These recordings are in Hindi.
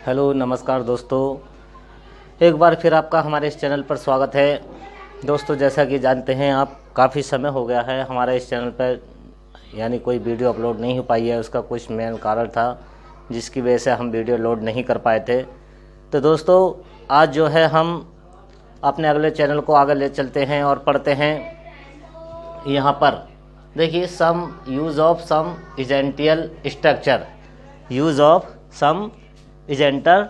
हेलो नमस्कार दोस्तों, एक बार फिर आपका हमारे इस चैनल पर स्वागत है। दोस्तों, जैसा कि जानते हैं आप, काफ़ी समय हो गया है हमारे इस चैनल पर यानी कोई वीडियो अपलोड नहीं हो पाई है। उसका कुछ मेन कारण था जिसकी वजह से हम वीडियो लोड नहीं कर पाए थे। तो दोस्तों, आज जो है हम अपने अगले चैनल को आगे ले चलते हैं और पढ़ते हैं। यहाँ पर देखिए, some use of some essential structure, use of some essential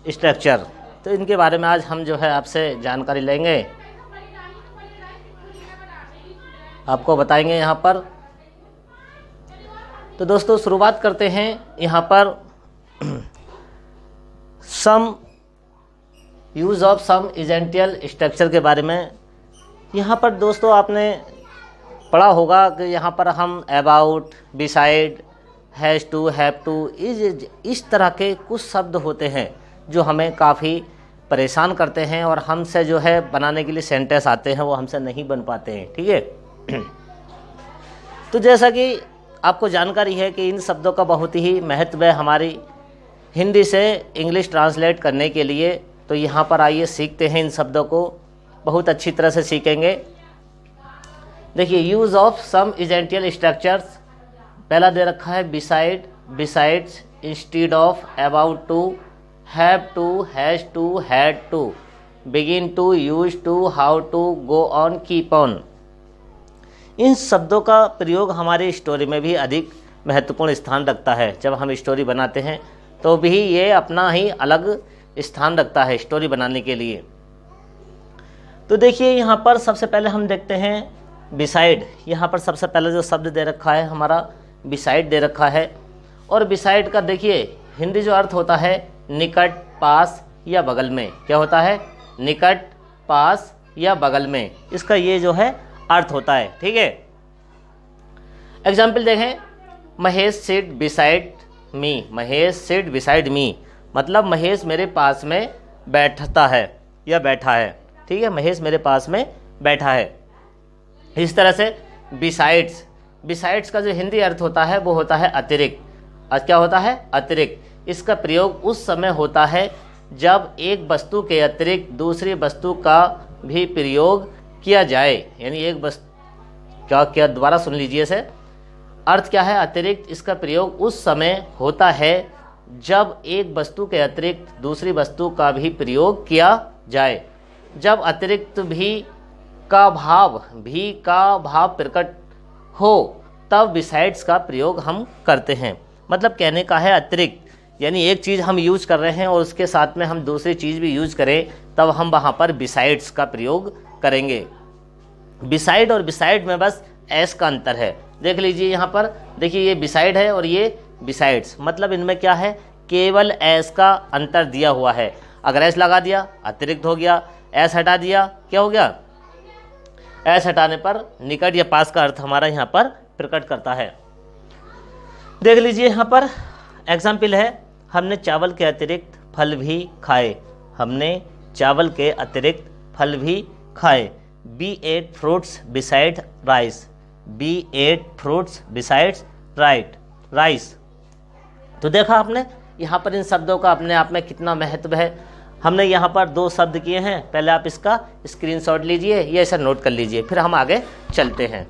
structure. तो इनके बारे में आज हम जो है आपसे जानकारी लेंगे, आपको बताएंगे यहाँ पर। तो दोस्तों, शुरुआत करते हैं यहाँ पर सम use of some essential structure के बारे में। यहाँ पर दोस्तों आपने पढ़ा होगा कि यहाँ पर हम about, beside, has to, have to, इस तरह के कुछ शब्द होते हैं जो हमें काफ़ी परेशान करते हैं और हमसे जो है बनाने के लिए सेंटेंस आते हैं वो हमसे नहीं बन पाते हैं। ठीक है। तो जैसा कि आपको जानकारी है कि इन शब्दों का बहुत ही महत्व है हमारी हिंदी से इंग्लिश ट्रांसलेट करने के लिए। तो यहाँ पर आइए सीखते हैं, इन शब्दों को बहुत अच्छी तरह से सीखेंगे। देखिए, use of some essential structures, पहला दे रखा है beside, besides, instead of, about to, have to, has to, had to, begin to, use to, how to, go on, keep on. इन शब्दों का प्रयोग हमारी स्टोरी में भी अधिक महत्वपूर्ण स्थान रखता है। जब हम स्टोरी बनाते हैं तो भी ये अपना ही अलग स्थान रखता है स्टोरी बनाने के लिए। तो देखिए, यहाँ पर सबसे पहले हम देखते हैं बिसाइड। यहाँ पर सबसे पहले जो शब्द दे रखा है हमारा बिसाइड दे रखा है। और बिसाइड का देखिए हिंदी जो अर्थ होता है निकट, पास या बगल में। क्या होता है? निकट, पास या बगल में, इसका ये जो है अर्थ होता है। ठीक है। एग्जाम्पल देखें, Mahesh seat beside me, Mahesh seat beside me, मतलब महेश मेरे पास में बैठता है या बैठा है। ठीक है, महेश मेरे पास में बैठा है। इस तरह से बिसाइड्स, बिसाइड्स का जो हिंदी अर्थ होता है वो होता है अतिरिक्त। क्या होता है? अतिरिक्त। इसका प्रयोग उस समय होता है जब एक वस्तु के अतिरिक्त दूसरी वस्तु का भी प्रयोग किया जाए। यानी एक वस्तु क्या दोबारा सुन लीजिए इसे। अर्थ क्या है? अतिरिक्त। इसका प्रयोग उस समय होता है जब एक वस्तु के अतिरिक्त दूसरी वस्तु का भी प्रयोग किया जाए। जब अतिरिक्त भी का भाव प्रकट हो तब बिसाइड्स का प्रयोग हम करते हैं। मतलब कहने का है अतिरिक्त, यानी एक चीज़ हम यूज कर रहे हैं और उसके साथ में हम दूसरी चीज़ भी यूज करें तब हम वहाँ पर बिसाइड्स का प्रयोग करेंगे। बिसाइड और बिसाइड में बस एस का अंतर है। देख लीजिए यहाँ पर, देखिए ये बिसाइड है और ये बिसाइड्स, मतलब इनमें क्या है? केवल एस का अंतर दिया हुआ है। अगर एस लगा दिया अतिरिक्त हो गया, एस हटा दिया क्या हो गया? एस हटाने पर निकट या पास का अर्थ हमारा यहाँ पर प्रकट करता है। देख लीजिए यहाँ पर एग्जाम्पल है, हमने चावल के अतिरिक्त फल भी खाए, हमने चावल के अतिरिक्त फल भी खाए। Be ate fruits beside rice, be ate fruits besides rice. तो देखा आपने यहाँ पर इन शब्दों का अपने आप में कितना महत्व है। हमने यहाँ पर दो शब्द किए हैं, पहले आप इसका स्क्रीनशॉट लीजिए या ऐसा नोट कर लीजिए, फिर हम आगे चलते हैं।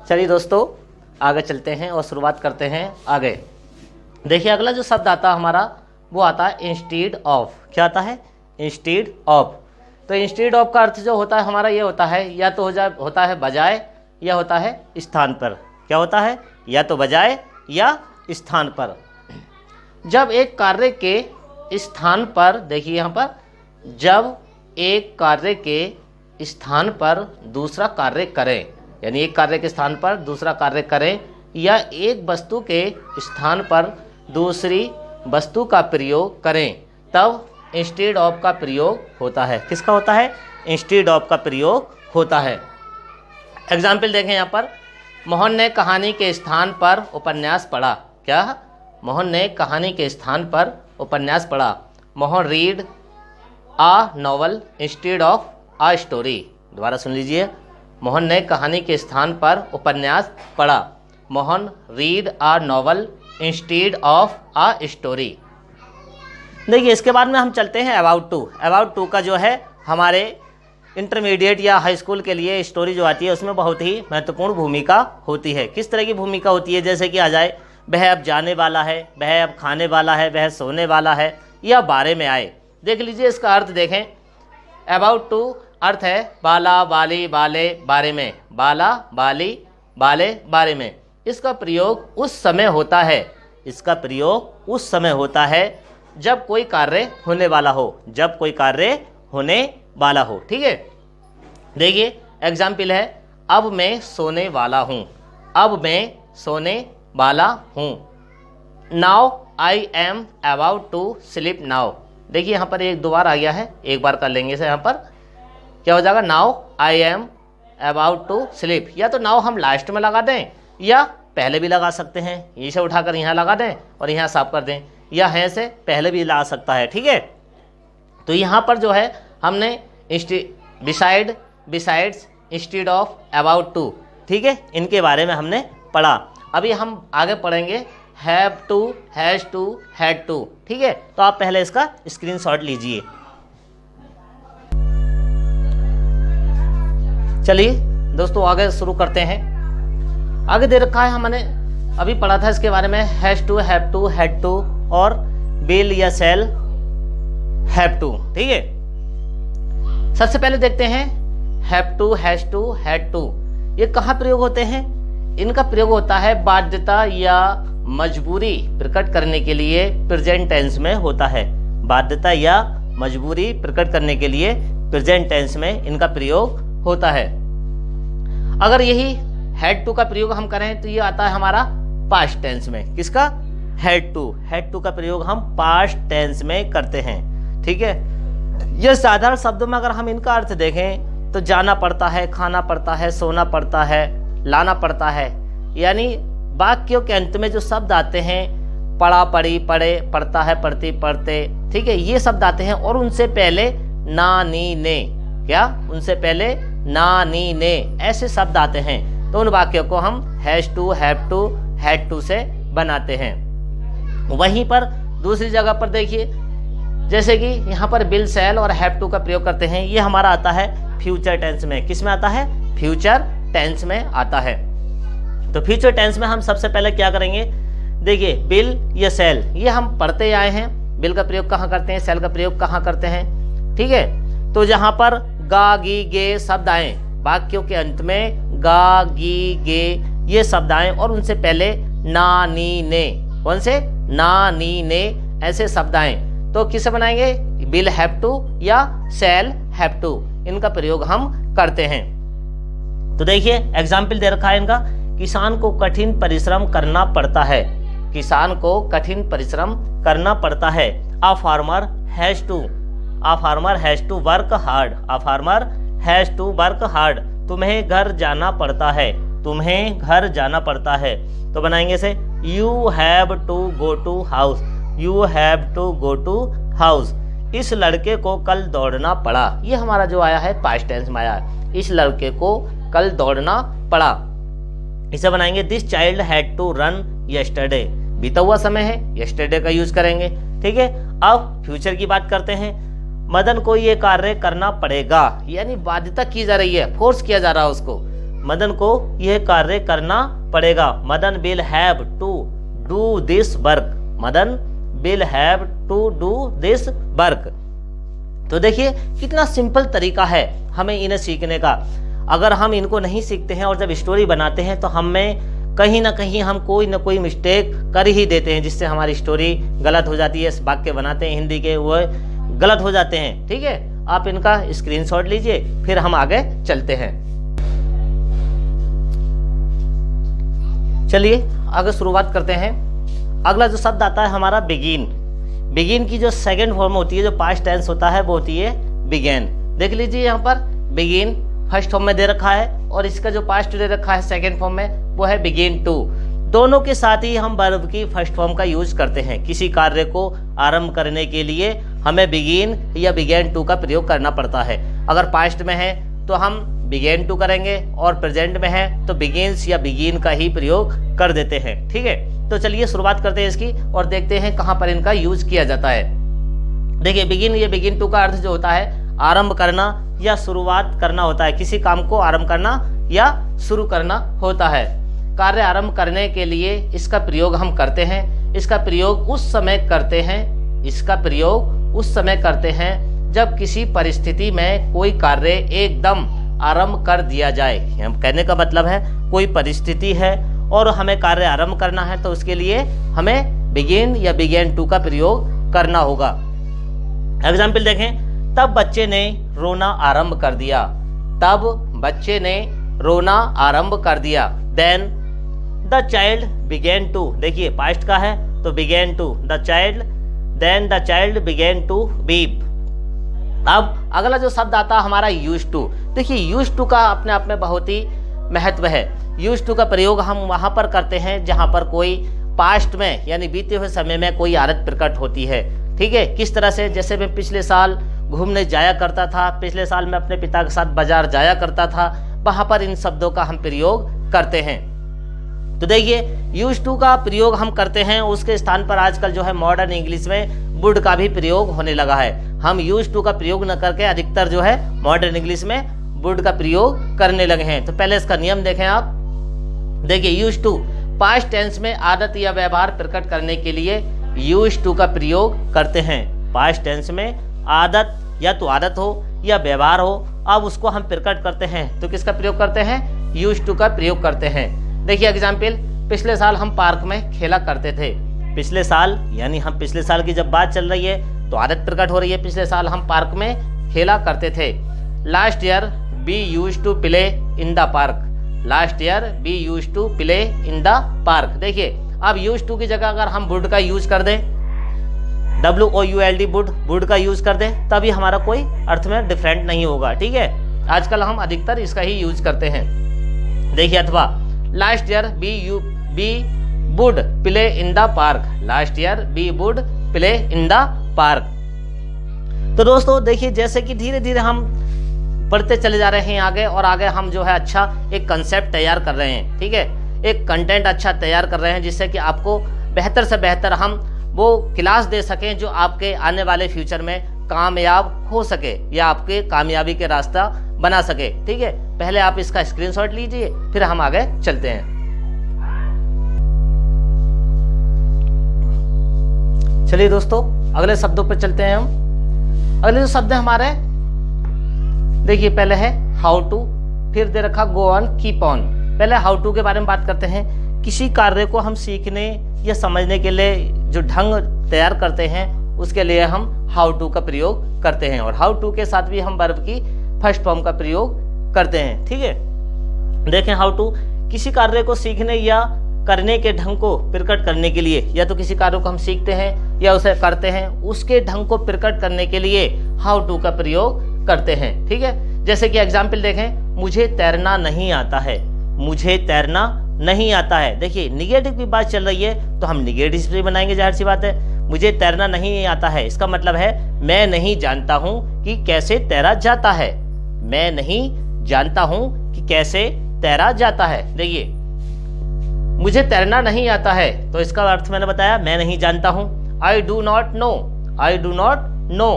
चलिए दोस्तों, आगे चलते हैं और शुरुआत करते हैं आगे। देखिए, अगला जो शब्द आता है हमारा वो आता है इंस्टीड ऑफ। क्या आता है? Instead of. तो इंस्टीड ऑफ का अर्थ जो होता है हमारा ये होता है, या तो होता है बजाय या होता है स्थान पर। क्या होता है? या तो बजाय या स्थान पर। जब एक कार्य के स्थान पर, देखिए यहाँ पर, जब एक कार्य के स्थान पर दूसरा कार्य करें, यानी एक कार्य के स्थान पर दूसरा कार्य करें, या एक वस्तु के स्थान पर दूसरी वस्तु का प्रयोग करें, तब इंस्टीड ऑफ का प्रयोग होता है। किसका होता है? इंस्टीड ऑफ का प्रयोग होता है। एग्जाम्पल देखें यहाँ पर, मोहन ने कहानी के स्थान पर उपन्यास पढ़ा। क्या? मोहन ने कहानी के स्थान पर उपन्यास पढ़ा। Mohan read a novel instead of a story. दोबारा सुन लीजिए, मोहन ने कहानी के स्थान पर उपन्यास पढ़ा। Mohan read a novel instead of a story. देखिए इसके बाद में हम चलते हैं अबाउट टू। अबाउट टू का जो है हमारे इंटरमीडिएट या हाई स्कूल के लिए स्टोरी जो आती है उसमें बहुत ही महत्वपूर्ण भूमिका होती है। किस तरह की भूमिका होती है, जैसे कि आ जाए वह अब जाने वाला है, वह अब खाने वाला है, वह सोने वाला है, या बारे में आए। देख लीजिए इसका अर्थ देखें। अबाउट टू अर्थ है बाला, बाली, बाले, बारे में। बाला, बाली, बाले, बारे में। इसका प्रयोग उस समय होता है, इसका प्रयोग उस समय होता है जब कोई कार्य होने वाला हो, जब कोई कार्य होने वाला हो। ठीक है, देखिए एग्जाम्पल है, अब मैं सोने वाला हूँ, अब मैं सोने वाला हूँ। Now I am about to sleep now. देखिए यहाँ पर एक दो बार आ गया है, एक बार कर लेंगे इसे। यहाँ पर क्या हो जाएगा, now I am about to sleep. या तो नाउ हम लास्ट में लगा दें या पहले भी लगा सकते हैं, इसे उठाकर यहाँ लगा दें और यहाँ साफ कर दें, या है से पहले भी ला सकता है। ठीक है, तो यहाँ पर जो है हमने beside, besides, instead of, about to, ठीक है, इनके बारे में हमने पढ़ा। अभी हम आगे पढ़ेंगे have to, has to, had to. ठीक है, तो आप पहले इसका स्क्रीनशॉट लीजिए। चलिए दोस्तों आगे शुरू करते हैं। आगे दे रखा है, हमने अभी पढ़ा था इसके बारे में, has to, have to, had to और विल या शैल हैव टू। ठीक है, सबसे पहले देखते हैं have to, has to, had to. ये कहाँ प्रयोग होते हैं? इनका प्रयोग होता है बाध्यता या मजबूरी प्रकट करने के लिए प्रेजेंट टेंस में होता है। बाध्यता या मजबूरी प्रकट करने के लिए प्रेजेंट टेंस में इनका प्रयोग होता है। अगर यही हैड टू का प्रयोग हम करें तो ये आता है हमारा पास्ट टेंस में। किसका? Had to. हैड टू का प्रयोग हम पास्ट टेंस में करते हैं। ठीक है, ये साधारण शब्दों में अगर हम इनका अर्थ देखें तो जाना पड़ता है, खाना पड़ता है, सोना पड़ता है, लाना पड़ता है, यानी वाक्यों के अंत में जो शब्द आते हैं, पढ़ा, पढ़ी, पढ़े, पढ़ता है, पढ़ती, पढ़ते, ठीक है, ये शब्द आते हैं और उनसे पहले ना, नी, ने, क्या उनसे पहले ना, नी, ने ऐसे शब्द आते हैं, तो उन वाक्यों को हम has to, have to, had to से बनाते हैं। वहीं पर दूसरी जगह पर देखिए, जैसे कि यहाँ पर विल, शैल और हैव टू का प्रयोग करते हैं, ये हमारा आता है फ्यूचर टेंस में। किस में आता है? फ्यूचर टेंस में आता है। तो फ्यूचर टेंस में हम सबसे पहले क्या करेंगे, देखिए विल या शैल, ये हम पढ़ते आए हैं। विल का प्रयोग कहाँ करते हैं, शैल का प्रयोग कहाँ करते हैं? ठीक है, तो जहाँ पर गा, गी, गे शब्द आए, वाक्यों के अंत में गा, गी, गे ये शब्द आए और उनसे पहले ना, नी, ने, कौन से? ना, नी, ने ऐसे शब्द आए, तो किसे बनाएंगे? विल हैव टू या शैल हैव टू, इनका प्रयोग हम करते हैं। तो देखिए एग्जाम्पल दे रखा है इनका, किसान को कठिन परिश्रम करना पड़ता है। किसान को कठिन परिश्रम करना पड़ता है। A farmer has to, a farmer has to work hard, a farmer has to work hard. तुम्हें घर जाना पड़ता है, तुम्हें घर जाना पड़ता है, तो बनाएंगे से you have to go to house, you have to go to house. इस लड़के को कल दौड़ना पड़ा, ये हमारा जो आया है पास्ट टेंस में आया है, इस लड़के को कल दौड़ना पड़ा। इसे बनाएंगे this child had to run yesterday, बीता हुआ समय है, यस्टरडे का यूज करेंगे। ठीक है, अब फ्यूचर की बात करते हैं। मदन को ये कार्य करना पड़ेगा, यानी बाध्यता की जा रही है, फोर्स किया जा रहा है उसको। मदन को यह कार्य करना पड़ेगा। Madan will have to do this work, Madan will have to do this work. तो देखिए कितना सिंपल तरीका है हमें इन्हें सीखने का। अगर हम इनको नहीं सीखते हैं और जब स्टोरी बनाते हैं तो हमें कहीं ना कहीं हम कोई ना कोई मिस्टेक कर ही देते हैं, जिससे हमारी स्टोरी गलत हो जाती है। वाक्य बनाते हैं हिंदी के, वो गलत हो जाते हैं। ठीक है, आप इनका स्क्रीनशॉट लीजिए, फिर हम आगे चलते हैं। चलिए आगे शुरुआत करते हैं। अगला जो शब्द आता है हमारा बिगिन। बिगिन की जो सेकंड फॉर्म होती है, जो पास्ट टेंस होता है, वो होती है बिगेन। देख लीजिए यहाँ पर बिगिन फर्स्ट फॉर्म में दे रखा है और इसका जो पास्ट दे रखा है सेकंड फॉर्म में, वो है बिगिन टू। दोनों के साथ ही हम वर्ब की फर्स्ट फॉर्म का यूज करते हैं। किसी कार्य को आरंभ करने के लिए हमें बिगिन या बिगेन टू का प्रयोग करना पड़ता है। अगर पास्ट में है तो हम बिगेन टू करेंगे और प्रेजेंट में है तो बिगिन्स या बिगिन का ही प्रयोग कर देते हैं। ठीक है, तो चलिए शुरुआत करते हैं इसकी और देखते हैं कहाँ पर इनका यूज किया जाता है। देखिए, बिगिन या बिगिन टू का अर्थ जो होता है आरंभ करना या शुरुआत करना होता है। किसी काम को आरंभ करना या शुरू करना होता है। कार्य आरंभ करने के लिए इसका प्रयोग हम करते हैं। इसका प्रयोग उस समय करते हैं जब किसी परिस्थिति में कोई कार्य एकदम आरंभ कर दिया जाए। हम कहने का मतलब है कोई परिस्थिति है और हमें कार्य आरंभ करना है तो उसके लिए हमें बिगिन या बिगेन टू का प्रयोग करना होगा। एग्जाम्पल देखें, तब बच्चे ने रोना आरंभ कर दिया। तब बच्चे ने रोना आरंभ कर दिया। Then the child began to, देखिए पास्ट का है तो began to the child, then the child began to weep. अब अगला जो शब्द आता है हमारा यूज टू। देखिए, यूज टू का अपने आप में बहुत ही महत्व है। यूज टू का प्रयोग हम वहां पर करते हैं जहां पर कोई पास्ट में यानी बीते हुए समय में कोई आदत प्रकट होती है। ठीक है, किस तरह से, जैसे मैं पिछले साल घूमने जाया करता था, पिछले साल मैं अपने पिता के साथ बाजार जाया करता था, वहां पर इन शब्दों का हम प्रयोग करते हैं। तो देखिए, यूज टू का प्रयोग हम करते हैं, उसके स्थान पर आजकल जो है मॉडर्न इंग्लिश में वुड का भी प्रयोग होने लगा है। हम यूज टू का प्रयोग न करके अधिकतर जो है मॉडर्न इंग्लिश में वुड का प्रयोग करने लगे हैं। तो पहले इसका नियम देखें आप। देखिए, यूज टू पास्ट टेंस में आदत या व्यवहार प्रकट करने के लिए यूज टू का प्रयोग करते हैं। पास्ट टेंस में आदत, या तो आदत हो या व्यवहार हो, अब उसको हम प्रकट करते हैं तो किसका प्रयोग करते हैं? यूज टू का प्रयोग करते हैं। देखिए एग्जाम्पल, पिछले साल हम पार्क में खेला करते थे। पिछले साल यानी हम पिछले साल की जब बात चल रही है तो आदत प्रकट हो रही है। पिछले साल हम पार्क में खेला करते थे। Last year we use to play in the park. Last year we use to play in the park. देखिए, अब यूज टू की जगह अगर हम वुड का यूज कर दें, WOULD वुड का यूज कर दें, तभी हमारा कोई अर्थ में डिफरेंट नहीं होगा। ठीक है, आजकल हम अधिकतर इसका ही यूज करते हैं। देखिए, अथवा last year we would play in the park. Last year we would play in the park. तो दोस्तों देखिए, जैसे कि धीरे धीरे हम पढ़ते चले जा रहे हैं आगे और आगे हम जो है अच्छा एक कंसेप्ट तैयार कर रहे हैं। ठीक है, एक कंटेंट अच्छा तैयार कर रहे हैं जिससे कि आपको बेहतर से बेहतर हम वो क्लास दे सकें जो आपके आने वाले फ्यूचर में कामयाब हो सके या आपके कामयाबी के रास्ता बना सके। ठीक है, पहले आप इसका स्क्रीनशॉट लीजिए, फिर हम आगे चलते हैं। चलिए दोस्तों, अगले शब्दों पर चलते हैं हम। अगले जो शब्द है हमारे, देखिए पहले है हाउ टू, फिर दे रखा गो ऑन, कीप ऑन। पहले हाउ टू के बारे में बात करते हैं। किसी कार्य को हम सीखने या समझने के लिए जो ढंग तैयार करते हैं उसके लिए हम हाउ टू का प्रयोग करते हैं, और हाउ टू के साथ भी हम वर्ब की फर्स्ट फॉर्म का प्रयोग करते हैं। ठीक है, देखें हाउ टू किसी कार्य को सीखने या करने के ढंग को प्रकट करने के लिए, या तो किसी कार्य को हम सीखते हैं या उसे करते हैं, उसके ढंग को प्रकट करने के लिए हाउ टू का प्रयोग करते हैं। ठीक है, जैसे कि एग्जाम्पल देखें, मुझे तैरना नहीं आता है। मुझे तैरना नहीं आता है। देखिए, निगेटिव की बात चल रही है तो हम निगेटिव से बनाएंगे, जाहिर सी बात है। मुझे तैरना नहीं आता है, इसका मतलब है मैं नहीं जानता हूं कि कैसे तैरा जाता है। मैं नहीं जानता हूं कि कैसे तैरा जाता है। देखिए, मुझे तैरना नहीं आता है तो इसका अर्थ मैंने बताया, मैं नहीं जानता हूं। I do not know. I do not know,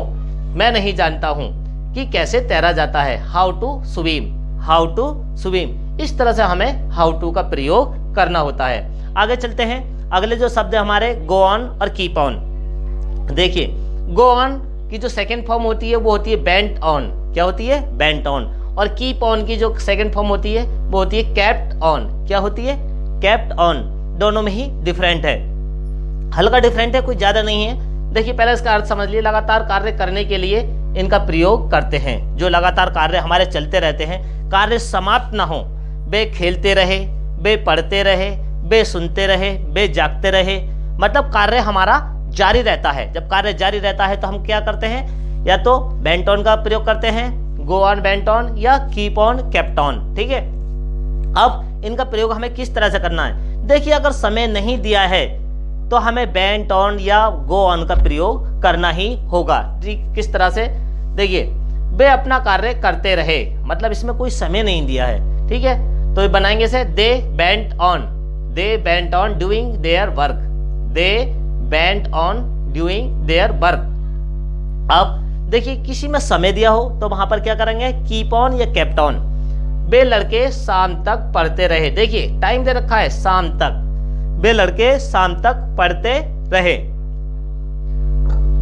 मैं नहीं जानता हूं कि कैसे तैरा जाता है। How to swim. How to swim. इस तरह से हमें हाउ टू का प्रयोग करना होता है। आगे चलते हैं। अगले जो शब्द है हमारे गो ऑन और कीप ऑन। देखिए, गो ऑन की जो सेकंड फॉर्म होती है वो होती है बेंट ऑन। क्या होती है? Bent on. और कीप ऑन की जो सेकंड फॉर्म होती है वो होती है केप्ट ऑन। क्या होती है? Kept on. दोनों में ही डिफरेंट है, हल्का डिफरेंट है, कोई ज्यादा नहीं है। देखिए, पहले इसका अर्थ समझ लिए। लगातार कार्य करने के लिए इनका प्रयोग करते हैं। जो लगातार कार्य हमारे चलते रहते हैं, कार्य समाप्त ना हो, वे खेलते रहे, वे पढ़ते रहे, वे सुनते रहे, वे जागते रहे, मतलब कार्य हमारा जारी रहता है। जब कार्य जारी रहता है तो हम क्या करते हैं? या तो बेंट ऑन का प्रयोग करते हैं, गो ऑन बेंट ऑन, या कीप ऑन केप्ट ऑन। ठीक है, अब इनका प्रयोग हमें किस तरह से करना है? देखिए अगर समय नहीं दिया है तो हमें वेंट ऑन या गो ऑन का प्रयोग करना ही होगा। किस तरह से, देखिए वे अपना कार्य करते रहे, मतलब इसमें कोई समय नहीं दिया है, ठीक है। तो बनाएंगे से they went on doing their work, they went on doing their work. अब देखिए किसी में समय दिया हो तो वहां पर क्या करेंगे, कीप ऑन या केप्ट ऑन। वे लड़के शाम तक पढ़ते रहे, देखिए टाइम दे रखा है शाम तक, वे लड़के शाम तक पढ़ते रहे।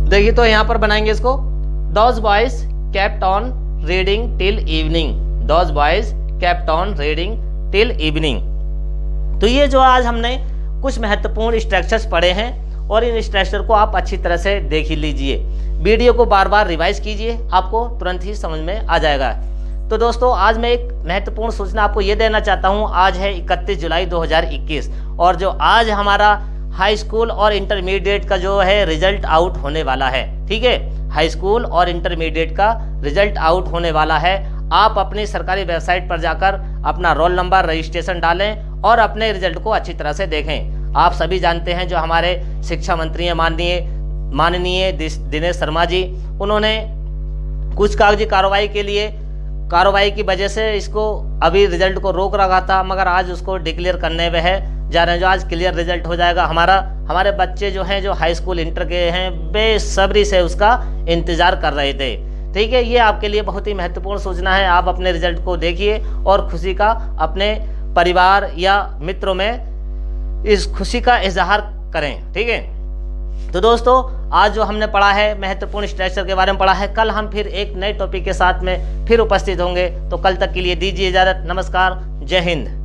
देखिए तो यहां पर बनाएंगे इसको, those boys kept on reading till evening, those boys kept on reading till evening. तो ये जो आज हमने कुछ महत्वपूर्ण स्ट्रक्चर्स पढ़े हैं और इन स्ट्रक्चर को आप अच्छी तरह से देख ही लीजिए, वीडियो को बार बार रिवाइज कीजिए, आपको तुरंत ही समझ में आ जाएगा। तो दोस्तों आज मैं एक महत्वपूर्ण सूचना आपको ये देना चाहता हूँ। आज है 31 जुलाई 2021 और जो आज हमारा हाई स्कूल और इंटरमीडिएट का जो है रिजल्ट आउट होने वाला है, ठीक है। हाई स्कूल और इंटरमीडिएट का रिजल्ट आउट होने वाला है। आप अपनी सरकारी वेबसाइट पर जाकर अपना रोल नंबर रजिस्ट्रेशन डालें और अपने रिजल्ट को अच्छी तरह से देखें। आप सभी जानते हैं जो हमारे शिक्षा मंत्री हैं माननीय दिनेश शर्मा जी, उन्होंने कुछ कागजी कार्रवाई की वजह से इसको अभी रिजल्ट को रोक रखा था, मगर आज उसको डिक्लेयर करने में है जा रहे हैं। जो आज क्लियर रिजल्ट हो जाएगा, हमारे बच्चे जो हैं जो हाई स्कूल इंटर के हैं बेसब्री से उसका इंतजार कर रहे थे, ठीक है। ये आपके लिए बहुत ही महत्वपूर्ण सूचना है। आप अपने रिजल्ट को देखिए और खुशी का अपने परिवार या मित्रों में इस खुशी का इजहार करें, ठीक है। तो दोस्तों आज जो हमने पढ़ा है महत्वपूर्ण स्ट्रक्चर के बारे में पढ़ा है, कल हम फिर एक नए टॉपिक के साथ में फिर उपस्थित होंगे। तो कल तक के लिए दीजिए इजाजत। नमस्कार, जय हिंद।